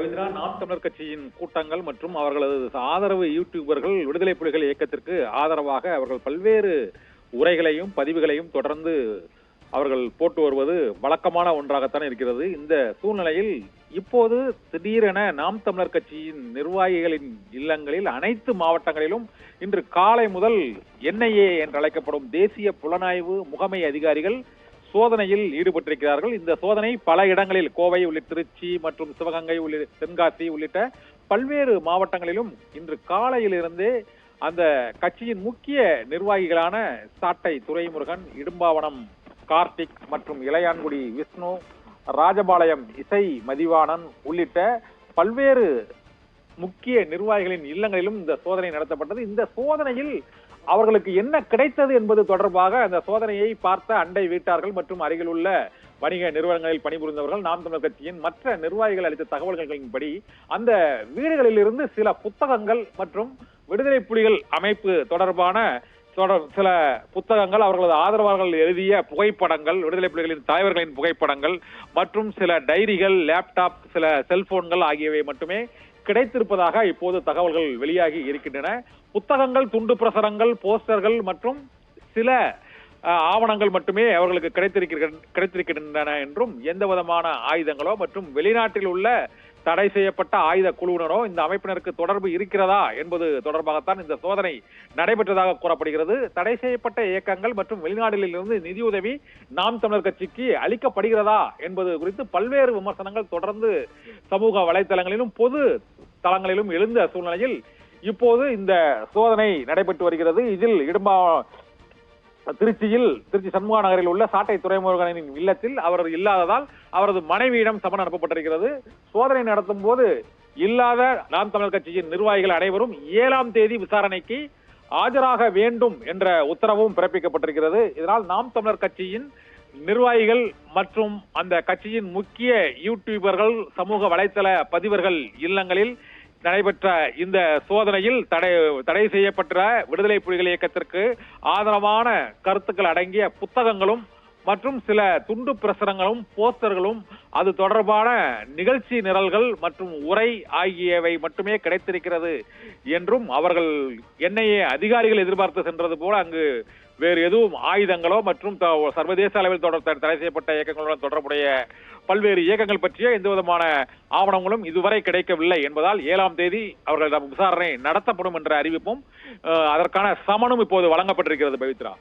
பவித்ரா, நாம் தமிழர் கட்சியின் கூட்டங்கள் மற்றும் அவர்களது ஆதரவு யூடியூபர்கள் விடுதலை புலிகள் இயக்கத்திற்கு ஆதரவாக அவர்கள் பல்வேறு உரைகளையும் பதிவுகளையும் தொடர்ந்து அவர்கள் போட்டு வருவது வழக்கமான ஒன்றாகத்தான் இருக்கிறது. இந்த சூழ்நிலையில் இப்போது திடீரென நாம் தமிழர் கட்சியின் நிர்வாகிகளின் இல்லங்களில் அனைத்து மாவட்டங்களிலும் இன்று காலை முதல் NIA என்று அழைக்கப்படும் தேசிய புலனாய்வு முகமை அதிகாரிகள் சோதனையில் ஈடுபட்டிருக்கிறார்கள். இந்த சோதனை பல இடங்களில் கோவை உள்ளிட்ட திருச்சி மற்றும் சிவகங்கை உள்ளிட்ட தென்காசி உள்ளிட்ட பல்வேறு மாவட்டங்களிலும் இன்று காலையிலிருந்தே அந்த கட்சியின் முக்கிய நிர்வாகிகளான சாட்டை துரைமுருகன், இடும்பாவனம் கார்த்திக் மற்றும் இளையான்குடி விஷ்ணு, ராஜபாளையம் இசை மதிவாணன் உள்ளிட்ட பல்வேறு முக்கிய நிர்வாகிகளின் இல்லங்களிலும் இந்த சோதனை நடத்தப்பட்டது. இந்த சோதனையில் அவர்களுக்கு என்ன கிடைத்தது என்பது தொடர்பாக அந்த சோதனையை பார்த்த அண்டை வீட்டார்கள் மற்றும் அருகில் உள்ள வணிக நிறுவனங்களில் பணிபுரிந்தவர்கள் நாம் தமிழர் கட்சியின் மற்ற நிர்வாகிகள் அளித்த தகவல்களின்படி அந்த வீடுகளில் இருந்து சில புத்தகங்கள் மற்றும் விடுதலை புலிகள் அமைப்பு தொடர்பான சில புத்தகங்கள், அவர்களது ஆதரவாளர்கள் எழுதிய புகைப்படங்கள், விடுதலை புலிகளின் தலைவர்களின் புகைப்படங்கள் மற்றும் சில டைரிகள், லேப்டாப், சில செல்போன்கள் ஆகியவை மட்டுமே கிடைத்திருப்பதாக இப்போது தகவல்கள் வெளியாகி இருக்கின்றன. புத்தகங்கள், துண்டு பிரசுரங்கள், போஸ்டர்கள் மற்றும் சில ஆவணங்கள் மட்டுமே அவர்களுக்கு கிடைத்திருக்கின்றன என்றும் எந்த விதமான ஆயுதங்களோ மற்றும் வெளிநாட்டில் உள்ள தடை செய்யப்பட்ட ஆயுத குழுவினரோ இந்த அமைப்பினருக்கு தொடர்பு இருக்கிறதா என்பது தொடர்பாகத்தான் இந்த சோதனை நடைபெற்றதாக கூறப்படுகிறது. தடை செய்யப்பட்ட இயக்கங்கள் மற்றும் வெளிநாடுகளில் இருந்து நிதியுதவி நாம் தமிழர் கட்சிக்கு அளிக்கப்படுகிறதா என்பது குறித்து பல்வேறு விமர்சனங்கள் தொடர்ந்து சமூக வலைதளங்களிலும் பொது தளங்களிலும் எழுந்த சூழ்நிலையில் இப்போது இந்த சோதனை நடைபெற்று வருகிறது. இதில் திருச்சி சண்முகா நகரில் உள்ள சாட்டை துரைமுருகனின் இல்லத்தில் அவர் இல்லாததால் அவரது மனைவியிடம் சமன் அனுப்பப்பட்டிருக்கிறது. சோதனை நடத்தும் போது இல்லாத நாம் தமிழர் கட்சியின் நிர்வாகிகள் அனைவரும் 7ஆம் தேதி விசாரணைக்கு ஆஜராக வேண்டும் என்ற உத்தரவும் பிறப்பிக்கப்பட்டிருக்கிறது. இதனால் நாம் தமிழர் கட்சியின் நிர்வாகிகள் மற்றும் அந்த கட்சியின் முக்கிய யூடியூபர்கள், சமூக வலைதள பதிவர்கள் இல்லங்களில் நடைபெற்ற இந்த சோதனையில் தடை செய்யப்பட்ட விடுதலை புலிகள் இயக்கத்திற்கு ஆதரவான கருத்துக்கள் அடங்கிய புத்தகங்களும் மற்றும் சில துண்டு பிரசுரங்களும் போஸ்டர்களும் அது தொடர்பான நிகழ்ச்சி நிரல்கள் மற்றும் உரை ஆகியவை மட்டுமே கிடைத்திருக்கிறது என்றும் அவர்கள் NIA அதிகாரிகள் எதிர்பார்த்து சென்றது போல அங்கு வேறு எதுவும் ஆயுதங்களோ மற்றும் சர்வதேச அளவில் தடை செய்யப்பட்ட இயக்கங்களுடன் தொடர்புடைய பல்வேறு இயக்கங்கள் பற்றிய எந்த விதமான ஆவணங்களும் இதுவரை கிடைக்கவில்லை என்பதால் 7ஆம் தேதி அவர்கள் விசாரணை நடத்தப்படும் என்ற அறிவிப்பும் அதற்கான சமனும் இப்போது வழங்கப்பட்டிருக்கிறது. பவித்ரா.